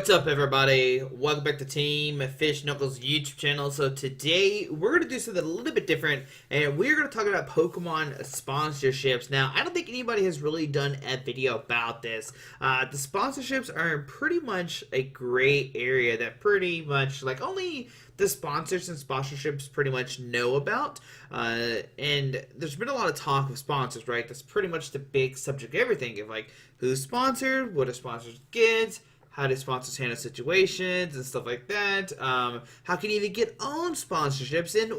What's up, everybody? Welcome back to Team Fish Knuckles YouTube channel. So today we're going to do something a little bit different, and we're going to talk about Pokemon sponsorships. Now, I don't think anybody has really done a video about this. The sponsorships are pretty much a gray area that pretty much like only the sponsors and sponsorships pretty much know about. And there's been a lot of talk of sponsors, right? That's pretty much the big subject of everything, of like who's sponsored, what do sponsors get, how do sponsors handle situations and stuff like that. How can you even get own sponsorships, and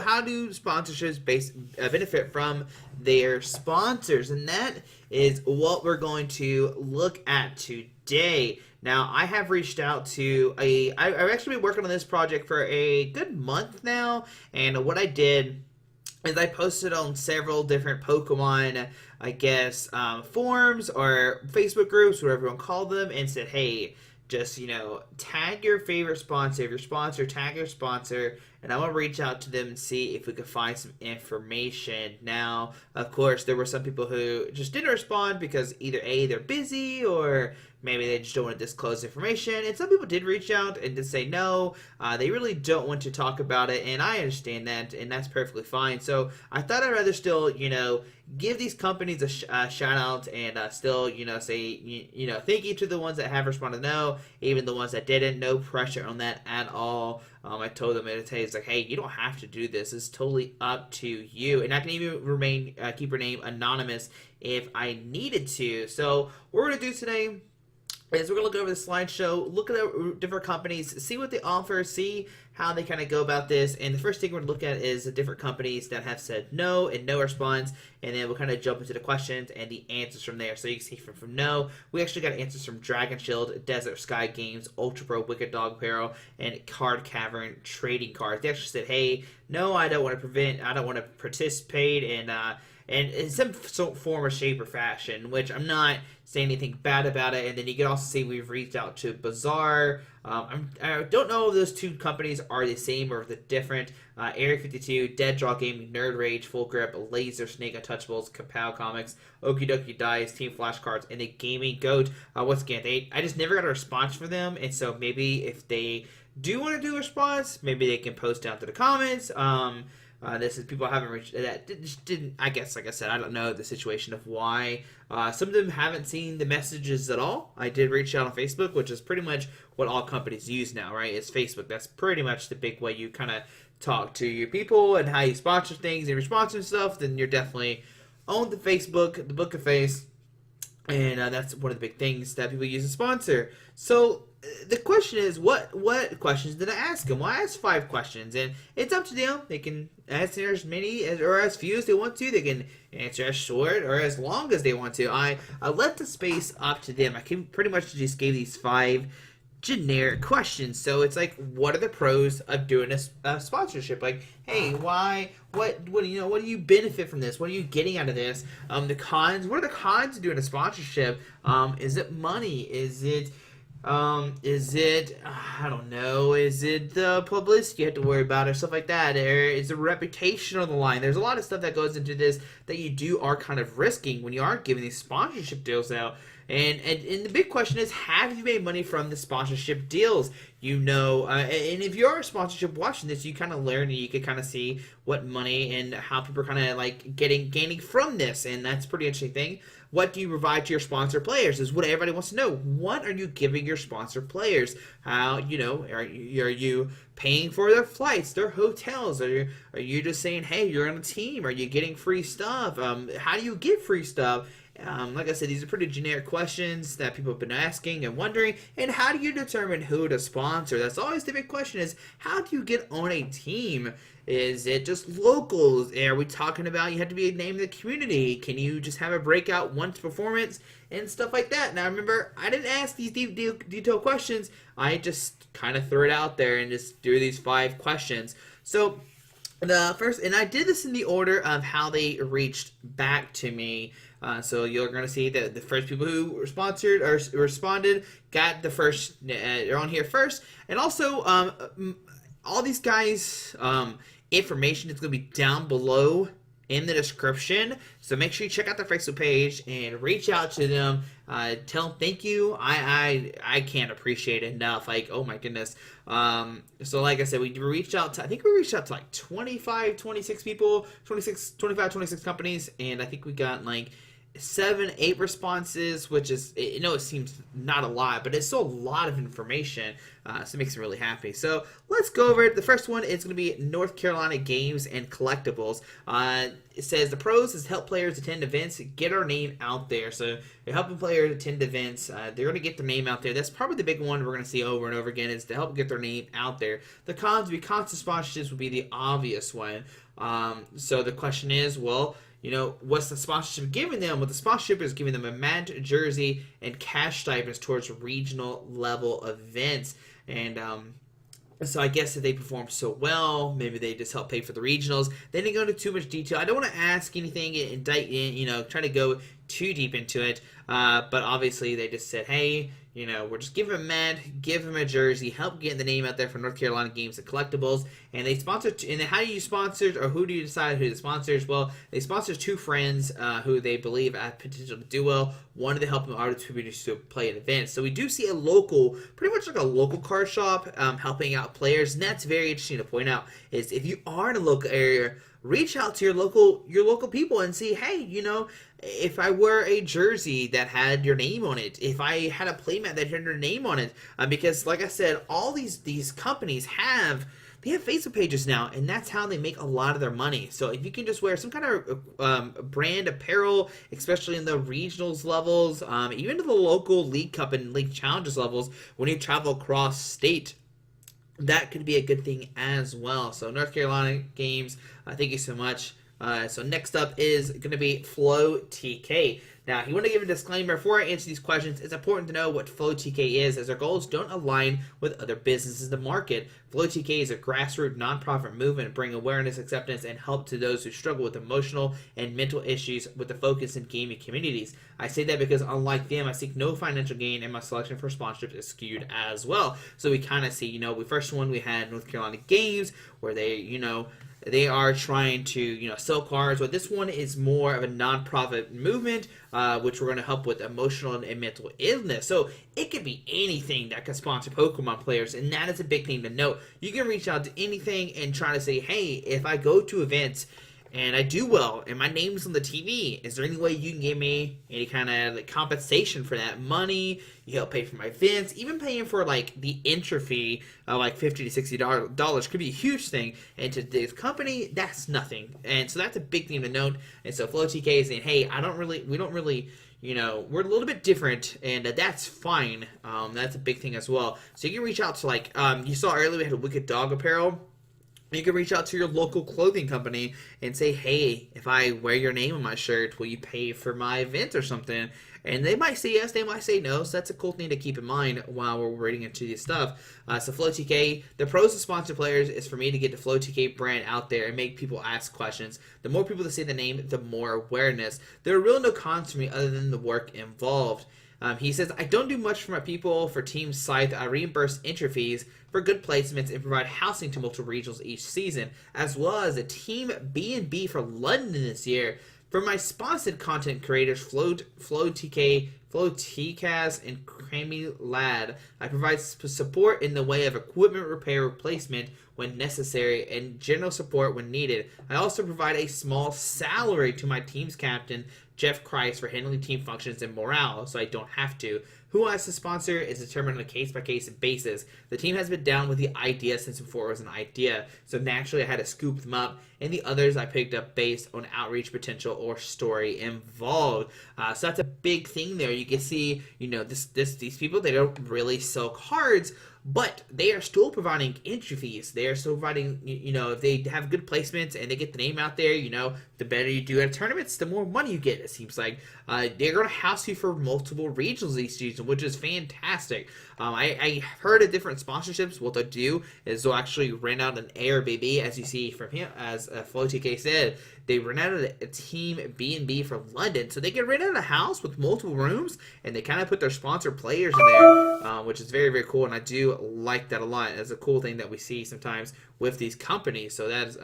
how do sponsorships benefit from their sponsors? And that is what we're going to look at today. Now, I have reached out to I've actually been working on this project for a good month now, and what I did is I posted on several different Pokemon, I guess, forums or Facebook groups, whatever you want to call them, and said, hey, just, tag your favorite sponsor. If your sponsor, tag your sponsor, and I want to reach out to them and see if we could find some information. Now, of course, there were some people who just didn't respond because either A, they're busy, or maybe they just don't want to disclose information. And some people did reach out and did say no, they really don't want to talk about it, and I understand that, and that's perfectly fine. So I thought I'd rather still, give these companies a shout out and still, say, thank you to the ones that have responded no, even the ones that didn't. No pressure on that at all. I told them it's like, hey, you don't have to do this. It's totally up to you. And I can even keep your name anonymous if I needed to. So what we're going to do today is we're going to look over the slideshow, look at different companies, see what they offer, see how they kind of go about this. And the first thing we're going to look at is the different companies that have said no and no response. And then we'll kind of jump into the questions and the answers from there. So you can see from no, we actually got answers from Dragon Shield, Desert Sky Games, Ultra Pro, Wicked Dog Apparel, and Card Cavern Trading Cards. They actually said, hey, no, I don't want to participate in some form or shape or fashion, which I'm not saying anything bad about it. And then you can also see we've reached out to Bazaar. I don't know if those two companies are the same or if they're different. Area 52, Dead Draw Gaming, Nerd Rage, Full Grip, Laser Snake Untouchables, Kapow Comics, Okie Dokie Dice, Team Flashcards, and the Gaming Goat. Once again, I just never got a response from them, and so maybe if they do want to do a response, maybe they can post down to the comments. This is people haven't reached that didn't. I guess, like I said, I don't know the situation of why some of them haven't seen the messages at all. I did reach out on Facebook, which is pretty much what all companies use now, right? It's Facebook. That's pretty much the big way you kind of talk to your people and how you sponsor things and your sponsor stuff. Then you're definitely on the Facebook, the Book of Face, and that's one of the big things that people use to sponsor. So the question is, what questions did I ask them? Well, I asked 5 questions, and it's up to them. They can answer as many or as few as they want to. They can answer as short or as long as they want to. I left the space up to them. I pretty much just gave these 5 generic questions. So it's like, what are the pros of doing a sponsorship? Like, hey, why? What do you benefit from this? What are you getting out of this? The cons. What are the cons of doing a sponsorship? Is it money? Is it I don't know, is it the publicity you have to worry about or stuff like that, or is the reputation on the line? There's a lot of stuff that goes into this that you are kind of risking when you are giving these sponsorship deals out. And the big question is, have you made money from the sponsorship deals? And if you're a sponsorship watching this, you kind of learn and you can kind of see what money and how people are kind of like gaining from this, and that's a pretty interesting thing. What do you provide to your sponsor players is what everybody wants to know. What are you giving your sponsor players? How, are you paying for their flights, their hotels? Are you just saying, hey, you're on a team? Are you getting free stuff? How do you get free stuff? Like I said, these are pretty generic questions that people have been asking and wondering. And how do you determine who to sponsor? That's always the big question, is how do you get on a team? Is it just locals? Are we talking about you have to be a name in the community? Can you just have a breakout once performance and stuff like that? Now, remember, I didn't ask these detailed questions. I just kind of threw it out there and just threw these 5 questions. So the first, and I did this in the order of how they reached back to me. So you're going to see that the first people who were sponsored or responded got the first, they're on here first. And also, all these guys' information is going to be down below in the description. So make sure you check out their Facebook page and reach out to them. Tell them thank you. I can't appreciate it enough. Like, oh my goodness. So like I said, we reached out to, I think we reached out to like 25, 26 people, 25, 26 companies. And I think we got like 7, 8 responses, which is, you know, it seems not a lot, but it's still a lot of information, so it makes me really happy. So let's go over it. The first one is going to be North Carolina Games and Collectibles. It says the pros is help players attend events, get our name out there. So you're helping players attend events. They're going to get their name out there. That's probably the big one we're going to see over and over again, is to help get their name out there. The cons would be constant sponsorships would be the obvious one. So the question is, well, you know, what's the sponsorship giving them? Well, the sponsorship is giving them a mat, jersey, and cash stipends towards regional level events. And so I guess if they perform so well, maybe they just help pay for the regionals. They didn't go into too much detail. I don't want to ask anything and you know, try to go too deep into it. But obviously they just said, hey, you know, we're just giving him a mat, give him a jersey, help get the name out there for North Carolina Games and Collectibles. And they sponsor, and then how do you sponsor, or who do you decide who the sponsors? Well, they sponsor 2 friends who they believe have potential to do well. One of the helping artist distributors to play at events. So we do see a local, pretty much like a local card shop helping out players. And that's very interesting to point out, is if you are in a local area, reach out to your local people and see, hey, you know, if I wear a jersey that had your name on it, if I had a playmat that had your name on it, because like I said, all these companies they have Facebook pages now, and that's how they make a lot of their money. So if you can just wear some kind of brand apparel, especially in the regionals levels, even to the local league cup and league challenges levels, when you travel across state, that could be a good thing as well. So North Carolina Games, thank you so much. So next up is going to be Flow TK. Now, you want to give a disclaimer before I answer these questions. It's important to know what Flow TK is, as our goals don't align with other businesses in the market. Flow TK is a grassroots nonprofit movement to bring awareness, acceptance, and help to those who struggle with emotional and mental issues with the focus in gaming communities. I say that because unlike them, I seek no financial gain, and my selection for sponsorships is skewed as well. So we kind of see, you know, we had North Carolina Games, where they, you know, they are trying to, you know, sell cars, but this one is more of a nonprofit movement, which we're going to help with emotional and mental illness. So it could be anything that can sponsor Pokemon players, and that is a big thing to note. You can reach out to anything and try to say, hey, if I go to events and I do well, and my name's on the TV, is there any way you can give me any kind of like compensation for that? Money, you help pay for my events, even paying for like the entry fee of like $50 to $60 could be a huge thing. And to this company, that's nothing. And so that's a big thing to note. And so Flow TK is saying, hey, we don't really, you know, we're a little bit different, and that's fine. That's a big thing as well. So you can reach out to, like, you saw earlier we had a Wicked Dog apparel. You can reach out to your local clothing company and say, hey, if I wear your name on my shirt, will you pay for my event or something? And they might say yes, they might say no, so that's a cool thing to keep in mind while we're reading into this stuff. So Flow TK, the pros of sponsor players is for me to get the Flow TK brand out there and make people ask questions. The more people that say the name, the more awareness. There are really no cons for me other than the work involved. He says, I don't do much for my people. For Team Scythe, I reimburse entry fees for good placements and provide housing to multiple regionals each season, as well as a Team B&B for London this year. For my sponsored content creators, Flow TK, Flow TCAS, and Crammy Lad, I provide support in the way of equipment repair replacement when necessary and general support when needed. I also provide a small salary to my team's captain, Jeff Christ, for handling team functions and morale, so I don't have to. Who has to sponsor is determined on a case-by-case basis. The team has been down with the idea since before it was an idea, so naturally I had to scoop them up, and the others I picked up based on outreach potential or story involved. So that's a big thing there. You can see, you know, these people, they don't really sell cards, but they are still providing entry fees. They are still providing, you know, if they have good placements and they get the name out there, you know, the better you do at tournaments, the more money you get, it seems like. They're going to house you for multiple regionals each season, which is fantastic. I heard of different sponsorships. What they'll do is they'll actually rent out an Airbnb, as you see from him, as Flow TK said. They rent out a Team B&B for London, so they can rent out a house with multiple rooms, and they kind of put their sponsored players in there, which is very, very cool, and I do like that a lot. It's a cool thing that we see sometimes with these companies, so that is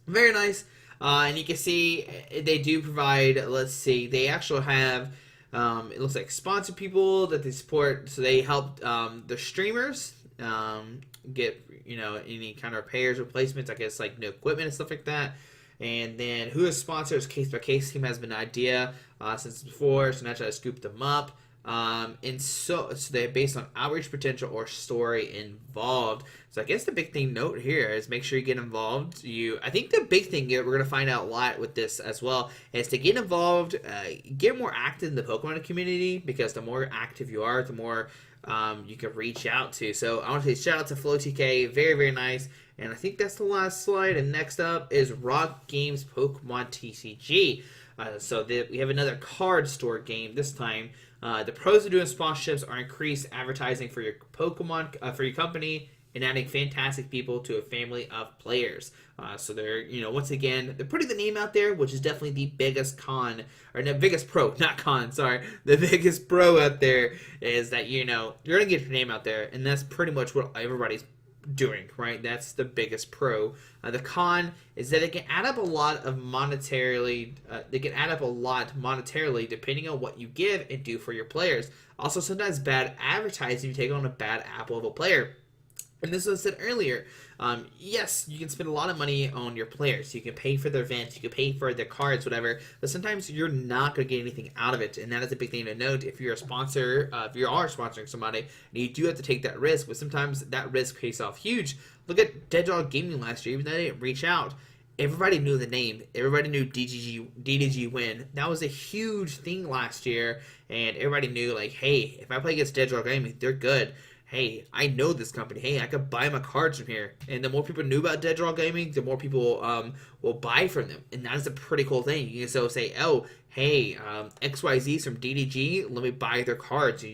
very nice. And you can see they do provide, let's see, they actually have, it looks like sponsor people that they support. So they help the streamers get, any kind of repairs, replacements, I guess, like new equipment and stuff like that. And then who is sponsors, case by case team has been an idea since before, so now try to scoop them up. And so they're based on outreach potential or story involved. So I guess the big thing note here is make sure you get involved. I think the big thing here, we're going to find out a lot with this as well, is to get involved, get more active in the Pokemon community, because the more active you are, the more you can reach out to. So I want to say shout out to FlowTK, very, very nice. And I think that's the last slide. And next up is Rock Games Pokemon TCG. We have another card store game this time. The pros of doing sponsorships are increased advertising for your Pokemon, for your company, and adding fantastic people to a family of players. So they're, once again, they're putting the name out there, which is definitely the biggest con, or the biggest pro, not con, sorry. The biggest pro out there is that, you're going to get your name out there, and that's pretty much what everybody's doing, right? That's the biggest pro. The con is that it can add up a lot of monetarily. Depending on what you give and do for your players. Also, sometimes bad advertising, you take on a bad apple of a player. And this was said earlier. Yes, you can spend a lot of money on your players. You can pay for their events, you can pay for their cards, whatever. But sometimes you're not going to get anything out of it, and that is a big thing to note. If you're a sponsor, if you are sponsoring somebody, and you do have to take that risk, but sometimes that risk pays off huge. Look at Dead Dog Gaming last year. Even though they didn't reach out, everybody knew the name. Everybody knew DDG Win. That was a huge thing last year, and everybody knew, like, hey, if I play against Dead Dog Gaming, they're good. Hey, I know this company. Hey, I could buy my cards from here. And the more people knew about Dead Draw Gaming, the more people will buy from them. And that is a pretty cool thing. You can so say, oh, hey, XYZ's from DDG, let me buy their cards,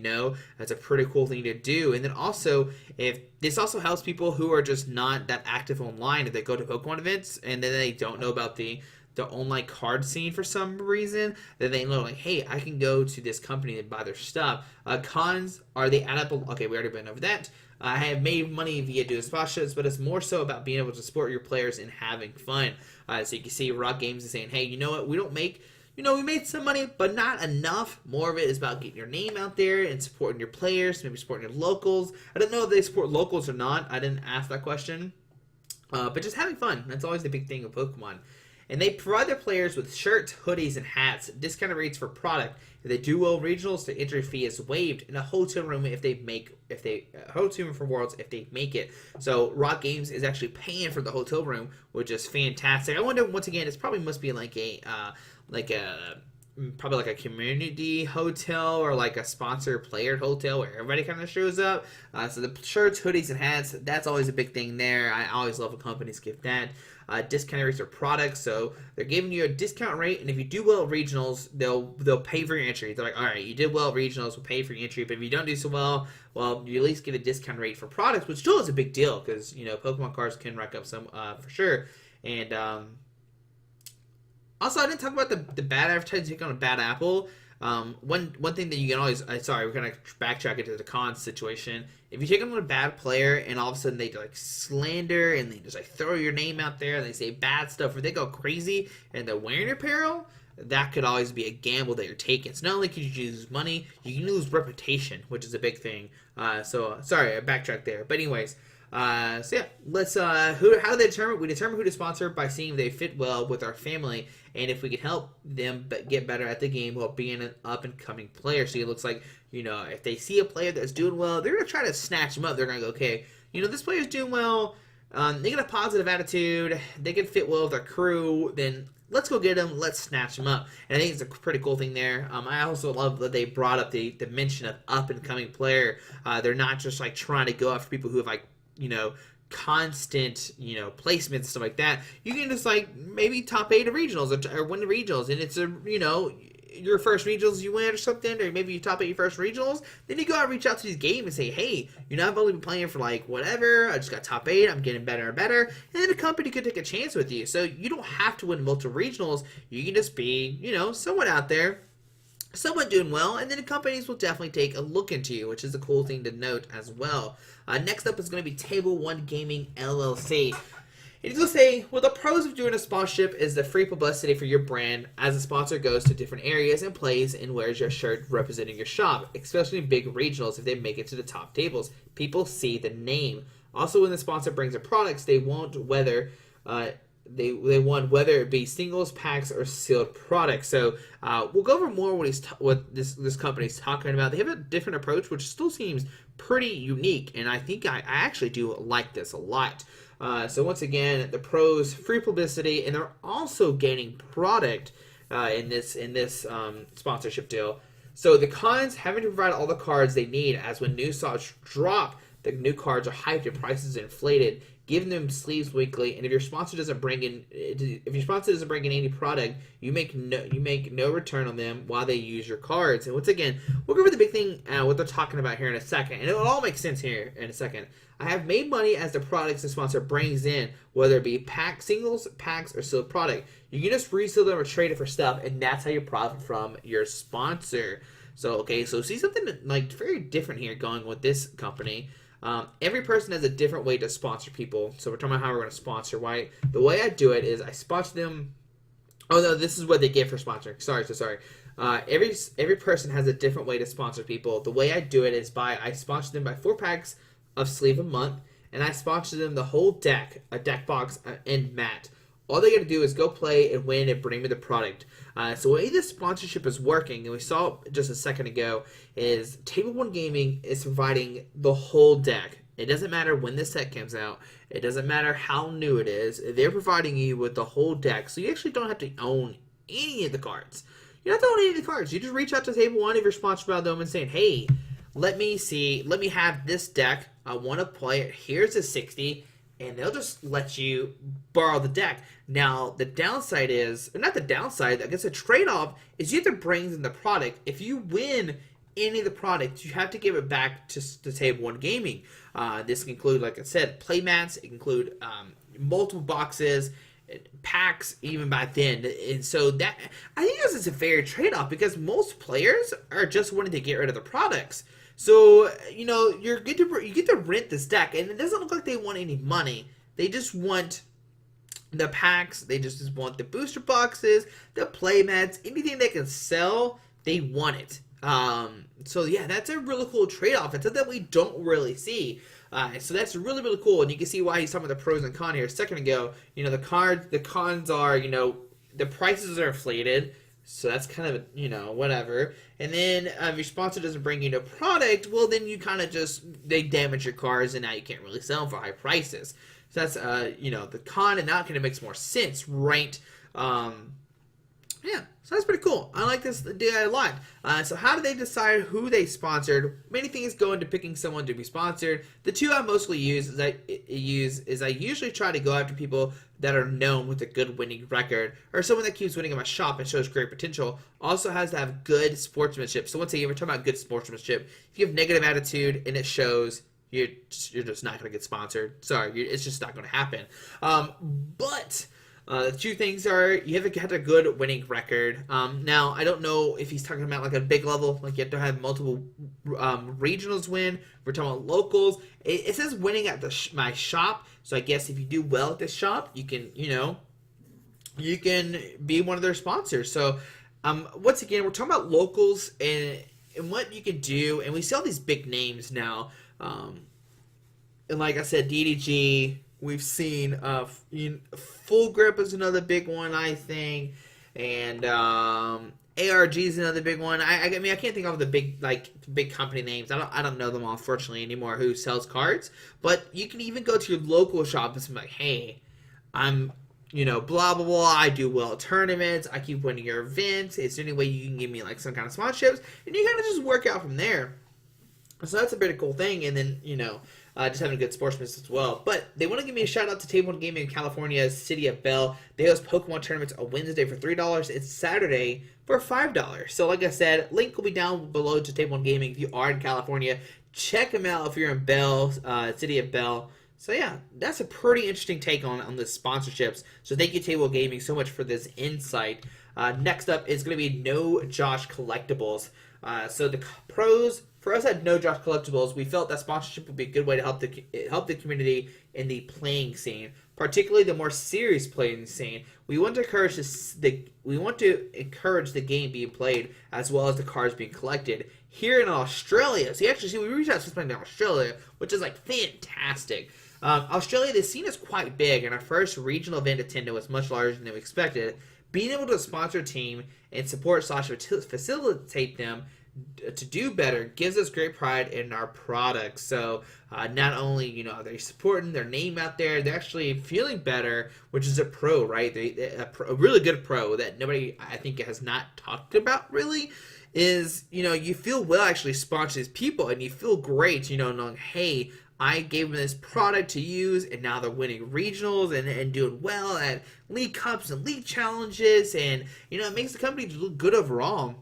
That's a pretty cool thing to do. And then also, if this also helps people who are just not that active online, if they go to Pokemon events and then they don't know about the online card scene for some reason, then they know, like, hey, I can go to this company and buy their stuff. Cons are they add up. Okay, we already been over that. I have made money via doing sponsorships, but it's more so about being able to support your players and having fun. So you can see Rock Games is saying, hey, you know what? We don't make, we made some money, but not enough. More of it is about getting your name out there and supporting your players, maybe supporting your locals. I don't know if they support locals or not. I didn't ask that question. But just having fun. That's always the big thing of Pokemon. And they provide their players with shirts, hoodies, and hats. Discounted rates for product. If they do well regionals, the entry fee is waived in a hotel room hotel room for Worlds if they make it. So Rock Games is actually paying for the hotel room, which is fantastic. I wonder, once again, it's probably must be like a probably like a community hotel or like a sponsor player hotel where everybody kind of shows up. So the shirts, hoodies, and hats, that's always a big thing there. I always love when companies give that. Discount rates for products, so they're giving you a discount rate, and if you do well at regionals, they'll pay for your entry. They're like, all right, you did well at regionals, we'll pay for your entry, but if you don't do so well, you at least get a discount rate for products, which still is a big deal, because, Pokemon cards can rack up some, for sure. And, also, I didn't talk about the bad advertising on a bad apple. One thing that you can always, we're going to backtrack into the cons situation. If you take on a bad player and all of a sudden they like slander and they just like throw your name out there and they say bad stuff or they go crazy and they're wearing apparel, that could always be a gamble that you're taking. So not only can you lose money, you can lose reputation, which is a big thing. Sorry, I backtracked there. But anyways, let's how do they determine? We determine who to sponsor by seeing if they fit well with our family and if we can help them get better at the game while being an up and coming player. So it looks like, if they see a player that's doing well, they're gonna try to snatch them up. They're gonna go, okay, this player's doing well, they get a positive attitude, they can fit well with our crew, then let's go get them, let's snatch them up. And I think it's a pretty cool thing there. I also love that they brought up the mention of up and coming player. They're not just like trying to go after people who have like, constant, placements and stuff like that. You can just like maybe top 8 of regionals or win the regionals, and it's a, your first regionals you win or something, or maybe you top 8 your first regionals, then you go out and reach out to these games and say, hey, I've only been playing for like whatever, I just got top 8, I'm getting better and better, and then the company could take a chance with you. So you don't have to win multiple regionals, you can just be, someone out there, someone doing well, and then the companies will definitely take a look into you, which is a cool thing to note as well. Next up is going to be Table 1 Gaming LLC. And he's going to say, well, the pros of doing a sponsorship is the free publicity for your brand as the sponsor goes to different areas and plays and wears your shirt representing your shop, especially in big regionals if they make it to the top tables. People see the name. Also, when the sponsor brings their products, they want whether they want whether it be singles, packs, or sealed products. So we'll go over more what this company's talking about. They have a different approach, which still seems pretty unique, and I think I actually do like this a lot. So once again, the pros, free publicity, and they're also gaining product in this sponsorship deal. So the cons, having to provide all the cards they need, as when new stocks drop, the new cards are hyped and prices are inflated, giving them sleeves weekly. And if your sponsor doesn't bring in any product, you make no return on them while they use your cards. And once again, we'll go over the big thing, what they're talking about here in a second, and it will all make sense here in a second. I have made money as the products the sponsor brings in, whether it be singles, packs, or sealed product. You can just resell them or trade it for stuff, and that's how you profit from your sponsor. So see something like very different here going with this company. Every person has a different way to sponsor people. So we're talking about how we're going to sponsor, right? The way I do it is I sponsor them. Oh no, this is what they get for sponsoring. Sorry. Every person has a different way to sponsor people. The way I do it is I sponsor them by 4 packs of sleeve a month, and I sponsor them the whole deck, a deck box, and mat. All they got to do is go play and win and bring me the product. So the way this sponsorship is working, and we saw just a second ago, is Table 1 Gaming is providing the whole deck. It doesn't matter when this set comes out. It doesn't matter how new it is. They're providing you with the whole deck, so you actually don't have to own any of the cards. You don't have to own any of the cards. You just reach out to Table 1 if you're sponsored by them and saying, hey, let me have this deck. I want to play it. Here's a 60. And they'll just let you borrow the deck. Now, the downside is, or not the downside, I guess the trade-off is you have to bring in the product. If you win any of the products, you have to give it back to Table 1 Gaming. This can include, like I said, play mats. It can include multiple boxes, packs, even back then. And so that, I think this is a fair trade-off because most players are just wanting to get rid of the products. So, you get to rent this deck, and it doesn't look like they want any money. They just want the packs, they just want the booster boxes, the playmats, anything they can sell, they want it. So yeah, that's a really cool trade-off. It's something that we don't really see. So that's really, really cool, and you can see why he's talking about the pros and cons here a second ago. The cons are, the prices are inflated. So that's kind of, whatever. And then if your sponsor doesn't bring you a product, well, then you kind of they damage your cards, and now you can't really sell them for high prices. So that's, the con, and now it kind of makes more sense, right? Yeah, so that's pretty cool. I like this idea a lot. So how do they decide who they sponsored? Many things go into picking someone to be sponsored. The two I mostly use is I usually try to go after people that are known with a good winning record, or someone that keeps winning in my shop and shows great potential. Also has to have good sportsmanship. So once again, we're talking about good sportsmanship. If you have negative attitude and it shows, you're just not going to get sponsored. Sorry, it's just not going to happen. But the two things are you have to have a good winning record. Now, I don't know if he's talking about like a big level, like you have to have multiple regionals win. We're talking about locals. It says winning at my shop, so I guess if you do well at this shop, you can be one of their sponsors. So once again, we're talking about locals and what you can do, and we see all these big names now. And like I said, DDG. We've seen Full Grip is another big one, I think, and ARG is another big one. I mean, I can't think of the big company names. I don't know them all, unfortunately, anymore. Who sells cards? But you can even go to your local shop and be like, hey, I'm blah blah blah. I do well at tournaments. I keep winning your events. Is there any way you can give me like some kind of sponsorships? And you kind of just work out from there. So that's a pretty cool thing. And then just having a good sportsmanship as well. But they want to give me a shout out to Table 1 Gaming in California's City of Bell. They host Pokemon tournaments on Wednesday for $3. It's Saturday for $5. So like I said, link will be down below to Table 1 Gaming if you are in California. Check them out if you're in Bell, City of Bell. So yeah, that's a pretty interesting take on the sponsorships. So thank you, Table 1 Gaming, so much for this insight. Next up is going to be No Josh Collectibles. So the pros for us at No Josh Collectibles, we felt that sponsorship would be a good way to help the community in the playing scene, particularly the more serious playing scene. We want to encourage the game being played as well as the cards being collected here in Australia. So you actually see we reached out to somebody in Australia, which is like fantastic. Australia, the scene is quite big, and our first regional event attended was much larger than we expected. Being able to sponsor a team and support / facilitate them to do better gives us great pride in our products. So not only they're supporting their name out there, they're actually feeling better, which is a pro, right? A really good pro that nobody I think has not talked about really is you feel well actually sponsor these people, and you feel great knowing, hey, I gave them this product to use, and now they're winning regionals and doing well at league cups and league challenges, and it makes the company look good overall.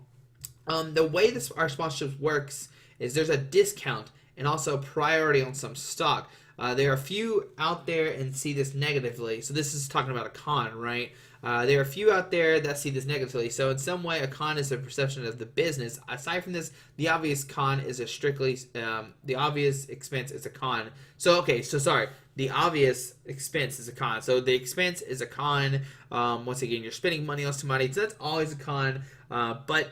The way our sponsorship works is there's a discount and also priority on some stock. There are a few out there and see this negatively. So this is talking about a con, right? There are a few out there that see this negatively. So in some way, a con is a perception of the business. Aside from this, the obvious con is a strictly the obvious expense is a con. So sorry. The obvious expense is a con. So the expense is a con. Once again, you're spending money on somebody, so that's always a con. But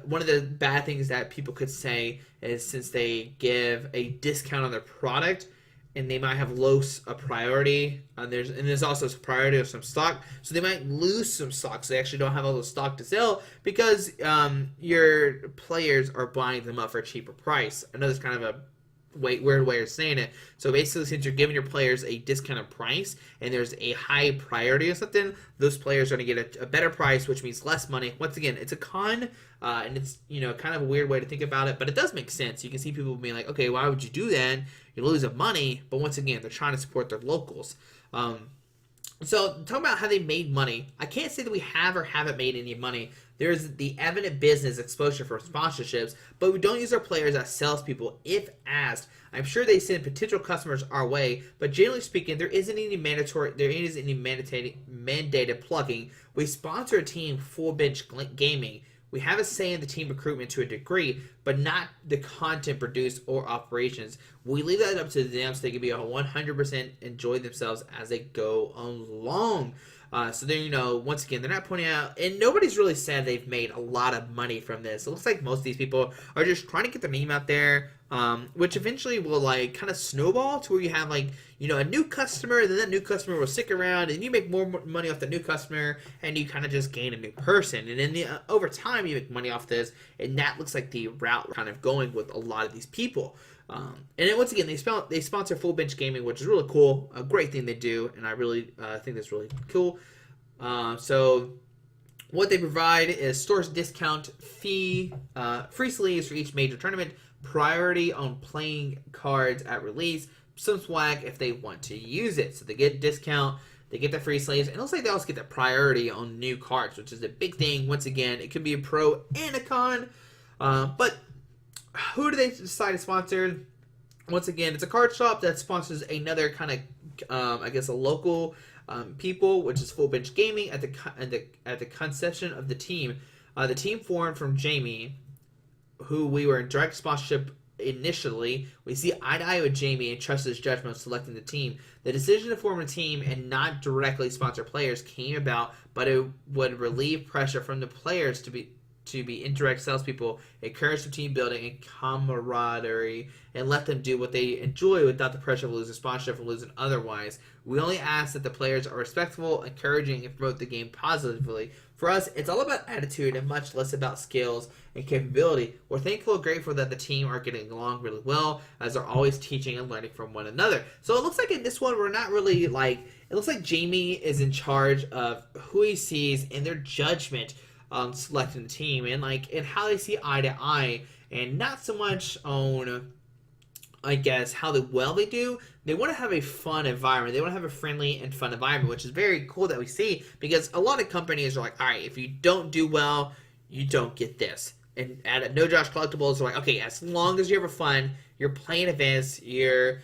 one of the bad things that people could say is since they give a discount on their product, and they might have a priority, and there's also a priority of some stock, so they might lose some stock, so they actually don't have all the stock to sell because your players are buying them up for a cheaper price. I know that's kind of a weird way of saying it. So basically, since you're giving your players a discounted price and there's a high priority or something, those players are going to get a better price, which means less money. Once again, it's a con, and it's kind of a weird way to think about it, but it does make sense. You can see people being like, okay, why would you do that? You're losing money, but once again, they're trying to support their locals. So talking about how they made money, I can't say that we have or haven't made any money. There's the evident business exposure for sponsorships, but we don't use our players as salespeople if asked. I'm sure they send potential customers our way, but generally speaking, there isn't any mandated plugging. We sponsor a team full bench gaming. We have a say in the team recruitment to a degree, but not the content produced or operations. We leave that up to them so they can be 100% enjoy themselves as they go along. So then, once again, they're not pointing out, and nobody's really said they've made a lot of money from this. It looks like most of these people are just trying to get their name out there, which eventually will kind of snowball to where you have a new customer, and then that new customer will stick around, and you make more money off the new customer, and you kind of just gain a new person, and then over time you make money off this, and that looks like the route we're kind of going with a lot of these people. And then once again, they sponsor Full Bench Gaming, which is really cool. A great thing they do, and I really think that's really cool. So what they provide is stores discount fee, free sleeves for each major tournament, priority on playing cards at release, some swag if they want to use it. So they get discount, they get the free sleeves, and it looks like they also get the priority on new cards, which is a big thing. Once again, it could be a pro and a con, but who do they decide to sponsor? Once again, it's a card shop that sponsors another kind of, I guess, a local people, which is Full Bench Gaming at the conception of the team. The team formed from Jamie, who we were in direct sponsorship initially. We see eye to eye with Jamie and trust his judgment of selecting the team. The decision to form a team and not directly sponsor players came about, but it would relieve pressure from the players to be indirect salespeople, encourage the team building and camaraderie, and let them do what they enjoy without the pressure of losing sponsorship or losing otherwise. We only ask that the players are respectful, encouraging, and promote the game positively. For us, it's all about attitude and much less about skills and capability. We're thankful and grateful that the team are getting along really well, as they're always teaching and learning from one another. So it looks like in this one, we're not really it looks like Jamie is in charge of who he sees and their judgment on selecting the team and how they see eye to eye, and not so much on, I guess, how well they do. They want to have a fun environment. They want to have a friendly and fun environment, which is very cool that we see, because a lot of companies are like, all right, if you don't do well, you don't get this. And at No Josh Collectibles, they're like, okay, as long as you're having fun, you're playing events, you're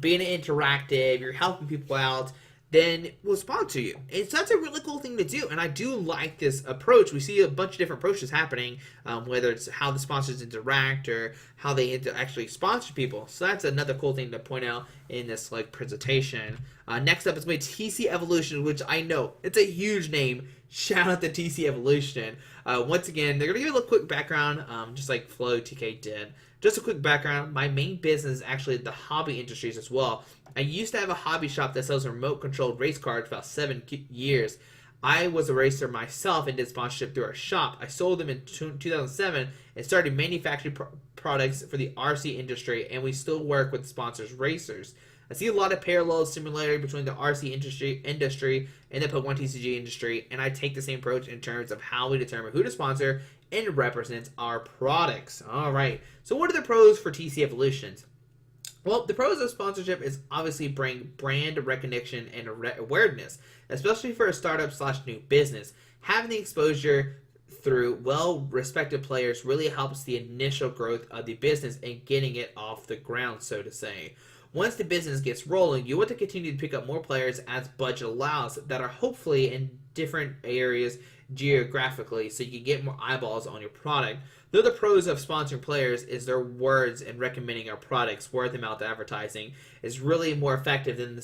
being interactive, you're helping people out, then we'll sponsor you. And so that's a really cool thing to do. And I do like this approach. We see a bunch of different approaches happening, whether it's how the sponsors interact or how they actually sponsor people. So that's another cool thing to point out in this like presentation. Next up is my TCEvolutions, which I know it's a huge name. Shout out to TCEvolution. Once again, they're gonna give you a little quick background, just like Flo TK did. Just a quick background. My main business is actually the hobby industries as well. I used to have a hobby shop that sells remote-controlled race cars for about 7 years. I was a racer myself and did sponsorship through our shop. I sold them in 2007 and started manufacturing products for the RC industry, and we still work with sponsors racers. I see a lot of parallels, similarity between the RC industry and the Pokemon TCG industry, and I take the same approach in terms of how we determine who to sponsor and represents our products. All right. So what are the pros for TCEvolutions? Well, the pros of sponsorship is obviously bring brand recognition and awareness, especially for a startup / new business. Having the exposure through well-respected players really helps the initial growth of the business and getting it off the ground, so to say. Once the business gets rolling, you want to continue to pick up more players as budget allows that are hopefully in different areas geographically, so you can get more eyeballs on your product. The other pros of sponsoring players is their words and recommending our products. Word of mouth advertising is really more effective than the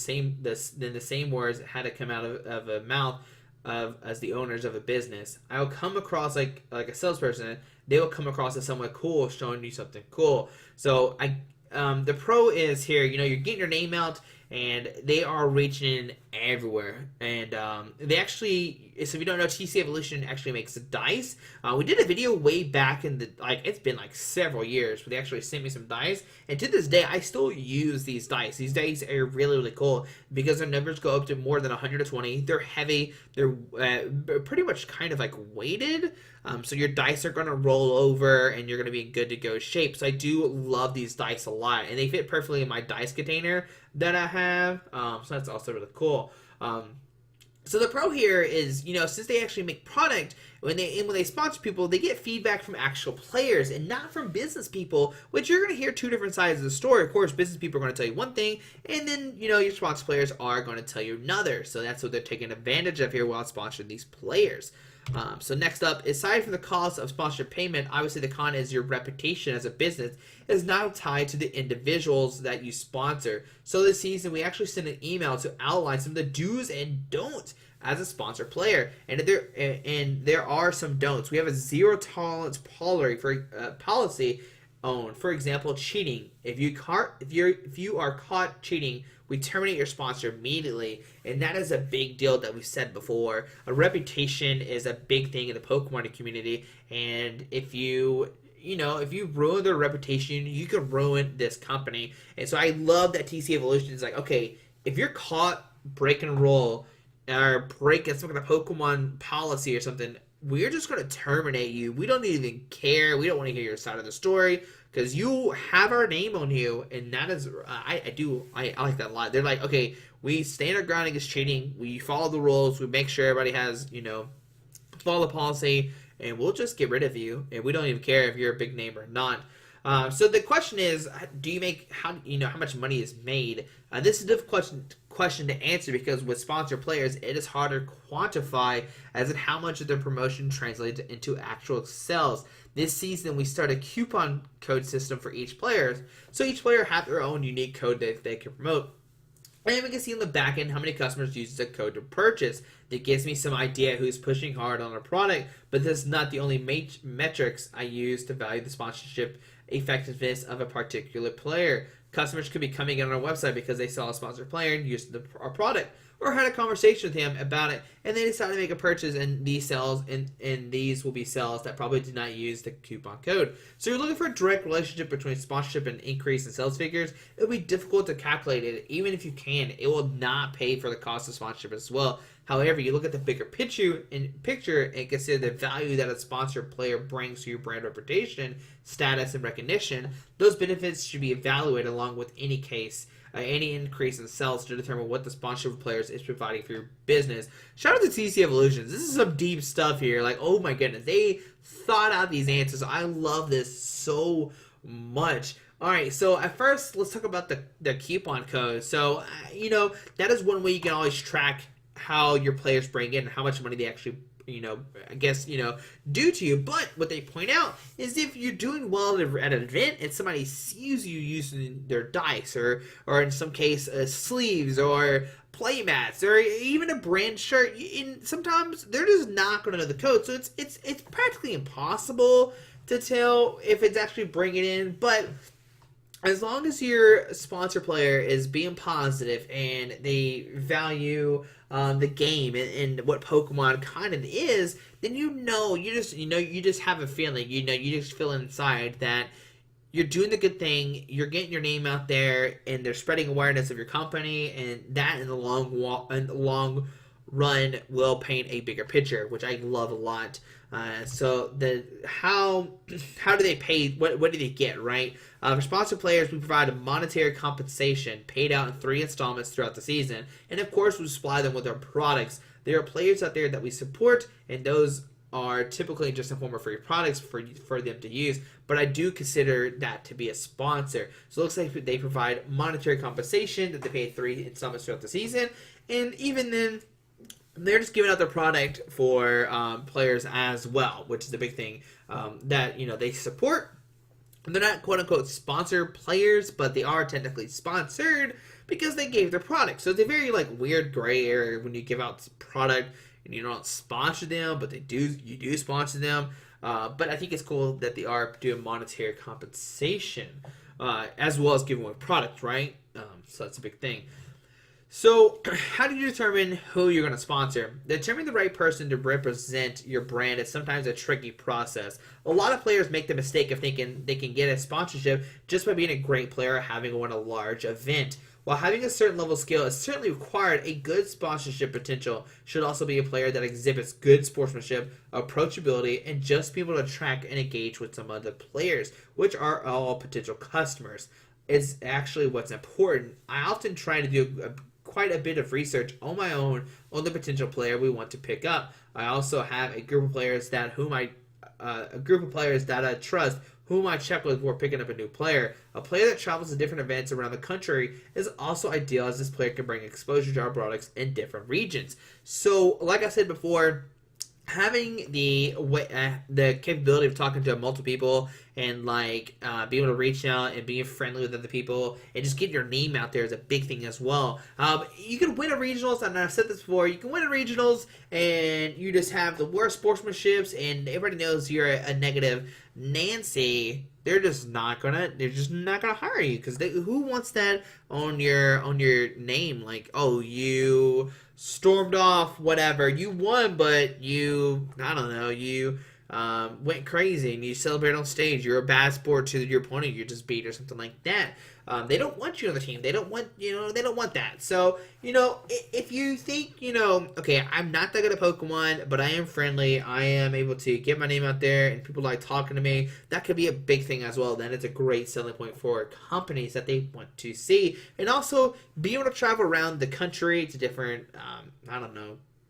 same words had to come out of a mouth of as the owners of a business. I will come across like a salesperson. They will come across as someone cool, showing you something cool. So the pro is here. You're getting your name out, and they are reaching everywhere. And they actually, so if you don't know, TCEvolution actually makes dice. We did a video way back in the, it's been like several years, but they actually sent me some dice. And to this day, I still use these dice. These dice are really, really cool because their numbers go up to more than 120. They're heavy. They're pretty much kind of like weighted. So your dice are going to roll over and you're going to be in good to go shape. So I do love these dice a lot. And they fit perfectly in my dice container that I have. So that's also really cool. So the pro here is, since they actually make product, when they sponsor people, they get feedback from actual players and not from business people, which you're going to hear two different sides of the story. Of course, business people are going to tell you one thing, and then, your sponsor players are going to tell you another. So that's what they're taking advantage of here while sponsoring these players. So next up, aside from the cost of sponsorship payment, obviously the con is your reputation as a business is now tied to the individuals that you sponsor. So this season, we actually sent an email to outline some of the do's and don'ts as a sponsor player, and there are some don'ts. We have a zero tolerance policy on, for example, cheating. If you are caught cheating, we terminate your sponsor immediately, and that is a big deal that we've said before. A reputation is a big thing in the Pokemon community, and if you ruin their reputation, you could ruin this company. And so I love that TCEvolution is like, okay, if you're caught breaking a rule or breaking some kind of Pokemon policy or something, we're just going to terminate you. We don't even care. We don't want to hear your side of the story because you have our name on you, and that is I like that a lot. They're like, okay, we stand our ground against cheating. We follow the rules. We make sure everybody has follow the policy, and we'll just get rid of you, and we don't even care if you're a big name or not. So the question is, do you make how much money is made? This is a difficult question to answer because with sponsor players, it is hard to quantify as in how much of their promotion translates into actual sales. This season, we start a coupon code system for each player, so each player has their own unique code that they can promote. And we can see on the back end how many customers use the code to purchase. That gives me some idea who's pushing hard on a product, but this is not the only metrics I use to value the sponsorship effectiveness of a particular player. Customers could be coming in on our website because they saw a sponsored player and used our product, or had a conversation with him about it, and they decided to make a purchase, and these sales and these will be sales that probably did not use the coupon code. So you're looking for a direct relationship between sponsorship and increase in sales figures. It'll be difficult to calculate it. Even if you can, it will not pay for the cost of sponsorship as well. However, you look at the bigger picture and consider the value that a sponsored player brings to your brand reputation, status, and recognition. Those benefits should be evaluated along with any increase in sales to determine what the sponsorship players is providing for your business. Shout out to TCEvolutions. This is some deep stuff here. Like, oh my goodness, they thought out these answers. I love this so much. All right, so at first, let's talk about the coupon code. So, that is one way you can always track how your players bring in and how much money they actually, I guess, do to you. But what they point out is if you're doing well at an event and somebody sees you using their dice or in some case, sleeves or play mats or even a brand shirt, sometimes they're just not going to know the code. So it's practically impossible to tell if it's actually bringing in, but as long as your sponsor player is being positive and they value the game and what Pokemon kind of is, then you just have a feeling, you just feel inside that you're doing the good thing, you're getting your name out there, and they're spreading awareness of your company, and that in the long run will paint a bigger picture, which I love a lot. So how do they pay? What do they get? Right, for sponsor players, we provide a monetary compensation paid out in 3 installments throughout the season, and of course, we supply them with our products. There are players out there that we support, and those are typically just a form of free products for them to use. But I do consider that to be a sponsor. So it looks like they provide monetary compensation that they pay 3 installments throughout the season, and even then, they're just giving out their product for players as well, which is the big thing that they support. They're not quote unquote sponsor players, but they are technically sponsored because they gave their product. So it's a very weird gray area when you give out product and you don't sponsor them, but you do sponsor them. But I think it's cool that they are doing monetary compensation as well as giving away product, right? So that's a big thing. So, how do you determine who you're going to sponsor? Determining the right person to represent your brand is sometimes a tricky process. A lot of players make the mistake of thinking they can get a sponsorship just by being a great player or having won a large event. While having a certain level of skill is certainly required, a good sponsorship potential should also be a player that exhibits good sportsmanship, approachability, and just be able to attract and engage with some other players, which are all potential customers. It's actually what's important. I often try to do quite a bit of research on my own on the potential player we want to pick up. I also have a group of players that I trust, whom I check with before picking up a new player. A player that travels to different events around the country is also ideal, as this player can bring exposure to our products in different regions. So, like I said before, having the capability of talking to multiple people and being able to reach out and being friendly with other people and just get your name out there is a big thing as well. You can win a regionals, and I've said this before, you can win a regionals and you just have the worst sportsmanships and everybody knows you're a negative Nancy. They're just not gonna hire you because who wants that on your name? You stormed off, whatever. You won, but you went crazy and you celebrate on stage. You're a bad sport to your opponent you just beat or something like that. They don't want you on the team. They don't want that. So, if you think, okay, I'm not that good at Pokemon, but I am friendly. I am able to get my name out there and people like talking to me. That could be a big thing as well. Then it's a great selling point for companies that they want to see. And also be able to travel around the country to different,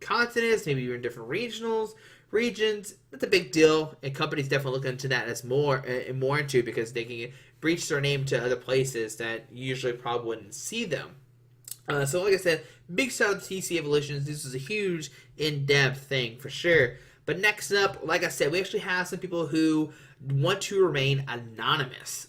continents, maybe even different regions. That's a big deal, and companies definitely look into that as more into because they can reach their name to other places that usually probably wouldn't see them. So like I said, big shout out to TCEvolutions. This is a huge in-depth thing for sure. But next up, like I said, we actually have some people who want to remain anonymous.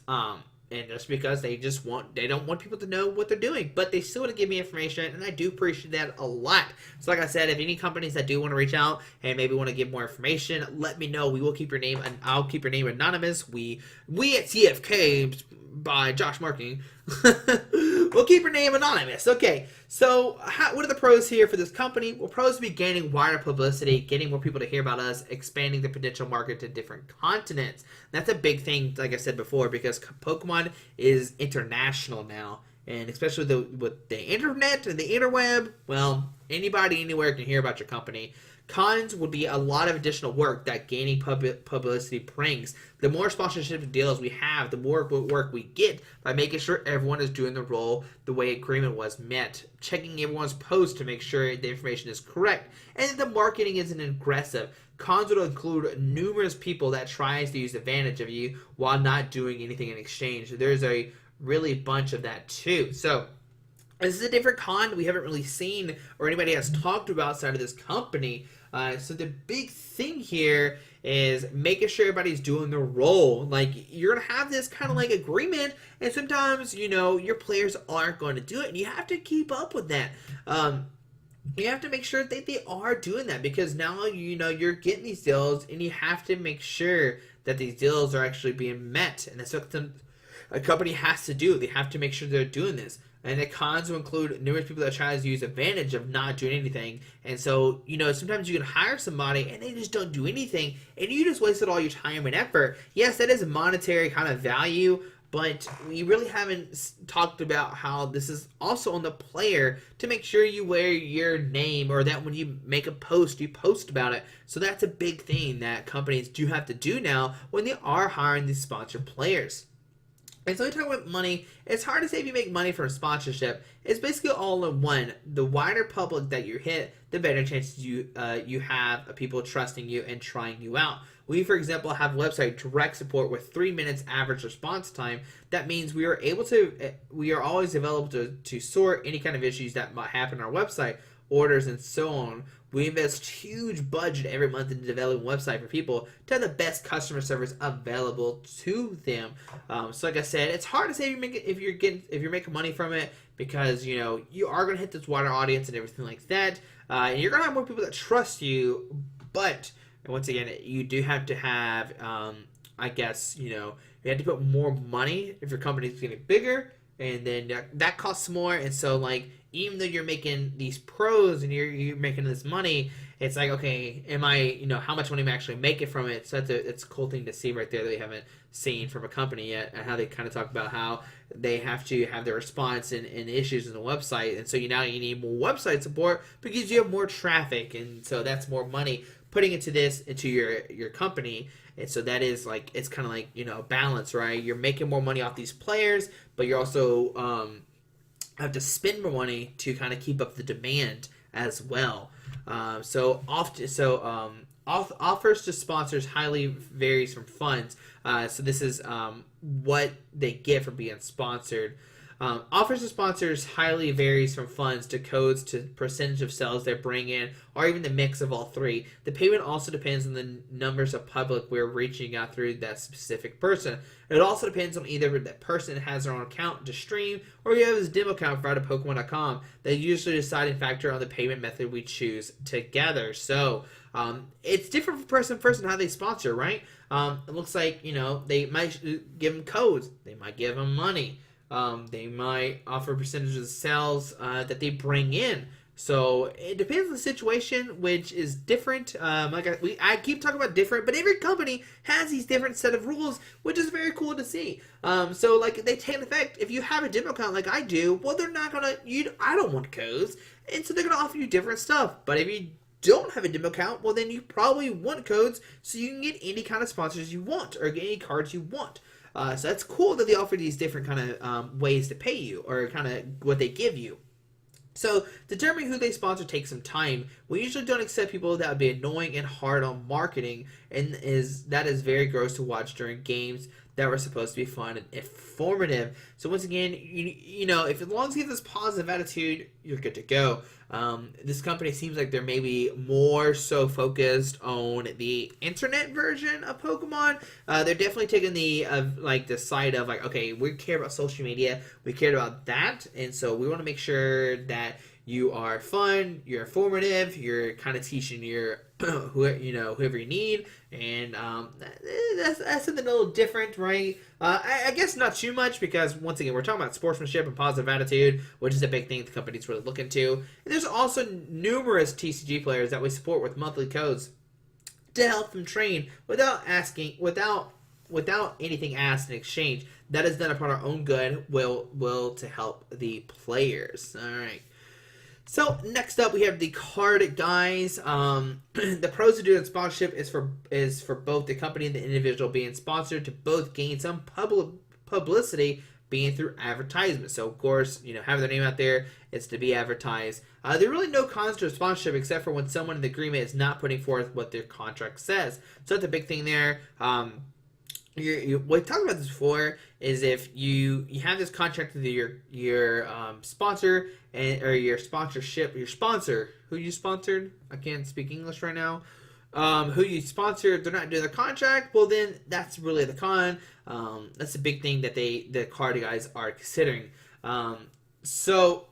And just because they don't want people to know what they're doing, but they still want to give me information, and I do appreciate that a lot. So like I said, if any companies that do want to reach out and maybe want to give more information, let me know. We will keep your name, and I'll keep your name anonymous. We at CFK by Josh Marking. We'll keep your name anonymous. Okay, so what are the pros here for this company? Well, pros would be gaining wider publicity, getting more people to hear about us, expanding the potential market to different continents. That's a big thing, like I said before, because Pokemon is international now. And especially with the internet and the interweb, well, anybody anywhere can hear about your company. Cons would be a lot of additional work that gaining publicity brings. The more sponsorship deals we have, the more work we get by making sure everyone is doing the role the way agreement was met, checking everyone's posts to make sure the information is correct, and that the marketing isn't aggressive. Cons will include numerous people that tries to use advantage of you while not doing anything in exchange. There's a really bunch of that too. So this is a different con we haven't really seen or anybody has talked about outside of this company. So the big thing here is making sure everybody's doing their role. Like, you're going to have this kind of like agreement, and sometimes, your players aren't going to do it, and you have to keep up with that. You have to make sure that they are doing that, because now, you're getting these deals, and you have to make sure that these deals are actually being met, and that's what a company has to do. They have to make sure they're doing this. And the cons will include numerous people that try to use advantage of not doing anything. And so, sometimes you can hire somebody and they just don't do anything, and you just wasted all your time and effort. Yes, that is a monetary kind of value, but we really haven't talked about how this is also on the player to make sure you wear your name, or that when you make a post, you post about it. So that's a big thing that companies do have to do now when they are hiring these sponsored players. And so we talk about money. It's hard to say if you make money from sponsorship. It's basically all in one. The wider public that you hit, the better chances you have of people trusting you and trying you out. We, for example, have website direct support with 3 minutes average response time. That means we are always available to sort any kind of issues that might happen on our website, orders, and so on. We invest huge budget every month in developing a website for people to have the best customer service available to them. So like I said, it's hard to say if you're making money from it, because you are going to hit this wider audience and everything like that, and you're going to have more people that trust you. But once again, you do have to have, you have to put more money if your company's getting bigger, and then that costs more. And so even though you're making these pros and you're making this money, it's like, okay, how much money am I actually making from it? So it's a cool thing to see right there that we haven't seen from a company yet, and how they kind of talk about how they have to have their response and issues in the website. And so now you need more website support because you have more traffic, and so that's more money putting into your company. And so that is it's kind of like, balance, right? You're making more money off these players, but you're also have to spend more money to kind of keep up the demand as well. Offers to sponsors highly varies from funds. So this is what they get from being sponsored. Offers to sponsors highly varies from funds to codes to percentage of sales they bring in, or even the mix of all three. The payment also depends on the numbers of public we're reaching out through that specific person. It also depends on either that person has their own account to stream, or you have his demo account provided Pokemon.com. That's usually a deciding factor on the payment method we choose together. So it's different from person to person how they sponsor, right? It looks like they might give them codes, they might give them money. They might offer percentages of sales that they bring in. So it depends on the situation, which is different. I keep talking about different, but every company has these different set of rules, which is very cool to see. So they take effect. If you have a demo account like I do, well, they're not gonna. I don't want codes, and so they're gonna offer you different stuff. But if you don't have a demo account, well, then you probably want codes, so you can get any kind of sponsors you want or get any cards you want. So that's cool that they offer these different kind of ways to pay you, or kind of what they give you. So determining who they sponsor takes some time. We usually don't accept people that would be annoying and hard on marketing, and that is very gross to watch during games that were supposed to be fun and informative. So once again, if as long as you have this positive attitude, you're good to go. This company seems like they're maybe more so focused on the internet version of Pokemon. They're definitely taking the side of okay, we care about social media, we care about that, and so we want to make sure that you are fun, you're informative, you're kind of teaching your whoever you need, and that's something a little different, right? I guess not too much, because once again, we're talking about sportsmanship and positive attitude, which is a big thing the company's really looking to. And there's also numerous TCG players that we support with monthly codes to help them train without anything asked in exchange. That is done upon our own good will to help the players. All right. So next up, we have the card guys. The pros of doing sponsorship is for both the company and the individual being sponsored to both gain some publicity, being through advertisement. So of course, having their name out there, it's to be advertised. There are really no cons to a sponsorship except for when someone in the agreement is not putting forth what their contract says. So that's a big thing there. We talked about this before. Is if you have this contract with your sponsor or your sponsorship, your sponsor who you sponsored. I can't speak English right now. Who you sponsored, they're not doing the contract. Well, then that's really the con. That's the big thing that the card guys are considering. So,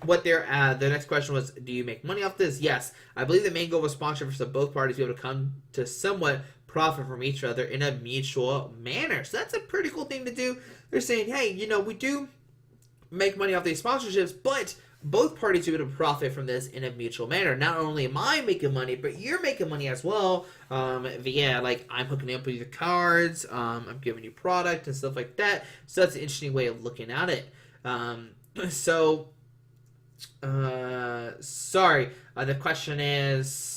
what the next question was, do you make money off this? Yes. I believe the main goal of a sponsorship is for both parties to be able to come to somewhat profit from each other in a mutual manner. So that's a pretty cool thing to do. They're saying, hey, we do make money off these sponsorships, but both parties are going to profit from this in a mutual manner. Not only am I making money, but you're making money as well. Via, like, I'm hooking up with your cards, I'm giving you product and stuff like that. So that's an interesting way of looking at it. Sorry. The question is,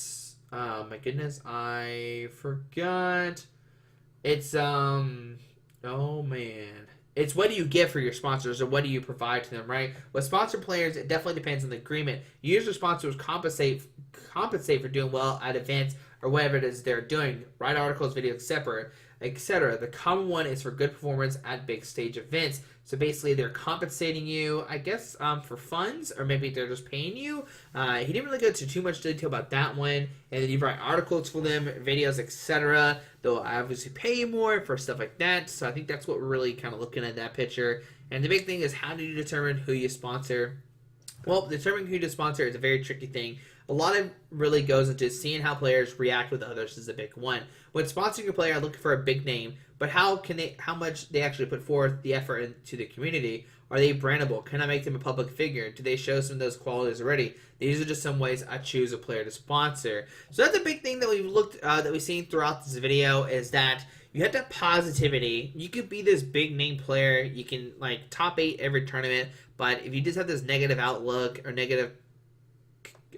my goodness, I forgot. It's, oh man. It's what do you get for your sponsors or what do you provide to them, right? With sponsored players, it definitely depends on the agreement. Usually sponsors compensate for doing well at events or whatever it is they're doing. Write articles, videos, etc. The common one is for good performance at big stage events. So basically, they're compensating you, I guess, for funds, or maybe they're just paying you. He didn't really go into too much detail about that one. And then you write articles for them, videos, etc. They'll obviously pay you more for stuff like that. So I think that's what we're really kind of looking at that picture. And the big thing is, how do you determine who you sponsor? Well, determining who to sponsor is a very tricky thing. A lot of really goes into seeing how players react with others is a big one. When sponsoring a player, I'm looking for a big name, but how much they actually put forth the effort into the community? Are they brandable? Can I make them a public figure? Do they show some of those qualities already? These are just some ways I choose a player to sponsor. So that's a big thing that we've seen throughout this video is that you have to have positivity. You could be this big name player. You can like top 8 every tournament, but if you just have this negative outlook or negative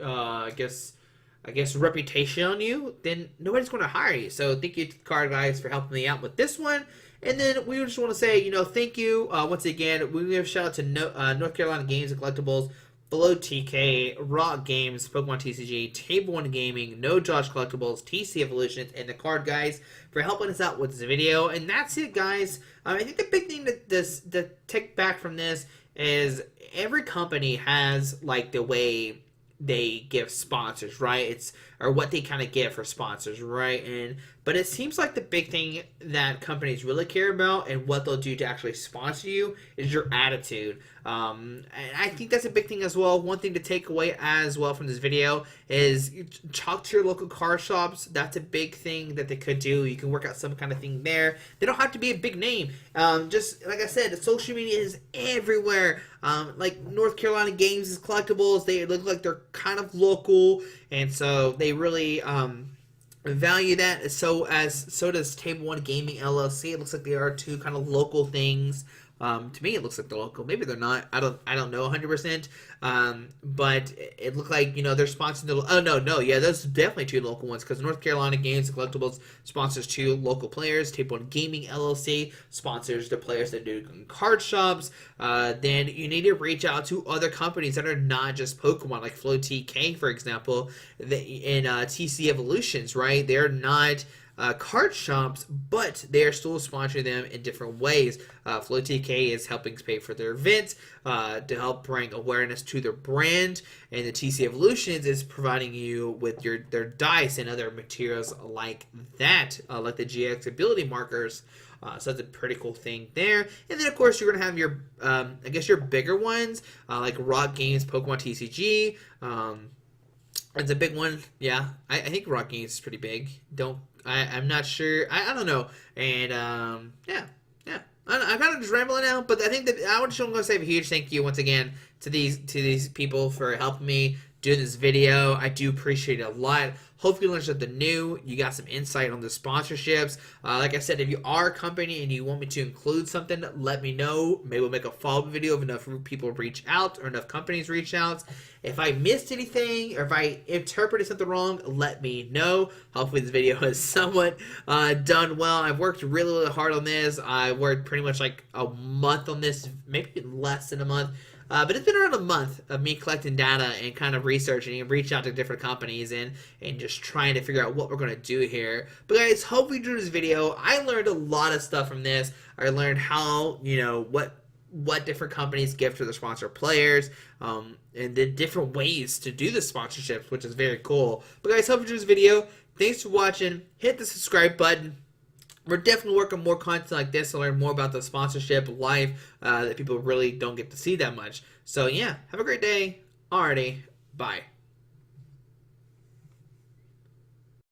I guess reputation on you, then nobody's going to hire you. So thank you to the card guys for helping me out with this one. And then we just want to say, thank you once again. We give a shout out to North Carolina Games and Collectibles, Below TK, Rock Games, Pokemon TCG, Table One Gaming, No Josh Collectibles, TCEvolutions, and the card guys for helping us out with this video. And that's it, guys. I think the big thing to take back from this is every company has like the way they give sponsors, right? Or what they kind of get for sponsors, right? But it seems like the big thing that companies really care about and what they'll do to actually sponsor you is your attitude. And I think that's a big thing as well. One thing to take away as well from this video is talk to your local car shops. That's a big thing that they could do. You can work out some kind of thing there. They don't have to be a big name. Just like I said, social media is everywhere. Like North Carolina Games is Collectibles. They look like they're kind of local, and so they really value that. So does Table One Gaming LLC. It looks like they are two kind of local things. To me, it looks like they're local. Maybe they're not. I don't know 100%. But it looked like they're sponsoring the. Oh no, yeah, those are definitely two local ones because North Carolina Games and Collectibles sponsors two local players. Table One Gaming LLC sponsors the players that do card shops. Then you need to reach out to other companies that are not just Pokemon, like Flow TK, for example, in TCEvolutions, right? They're not card shops, but they are still sponsoring them in different ways. Flow TK is helping pay for their events to help bring awareness to their brand, and the TCEvolutions is providing you with their dice and other materials like that, like the GX ability markers. So that's a pretty cool thing there. And then, of course, you're going to have your, I guess, your bigger ones, like Rock Games, Pokemon TCG. It's a big one. Yeah, I think Rock Games is pretty big. I'm not sure. I don't know. And, yeah. I'm kind of just rambling now, but I think that I just want to say a huge thank you once again to these people for helping me doing this video. I do appreciate it a lot. Hopefully you learned something new. You got some insight on the sponsorships. Like I said, if you are a company and you want me to include something, let me know. Maybe we'll make a follow-up video if enough people reach out or enough companies reach out. If I missed anything or if I interpreted something wrong, let me know. Hopefully this video is somewhat done well. I've worked really, really hard on this. I worked pretty much like a month on this, maybe less than a month. But it's been around a month of me collecting data and kind of researching and reaching out to different companies and just trying to figure out what we're going to do here. But guys, hope you enjoyed this video. I learned a lot of stuff from this. I learned how, what different companies give to their sponsor players, and the different ways to do the sponsorships, which is very cool. But guys, hope you enjoyed this video. Thanks for watching. Hit the subscribe button. We're definitely working more content like this to learn more about the sponsorship life that people really don't get to see that much. So yeah, have a great day. Alrighty, bye.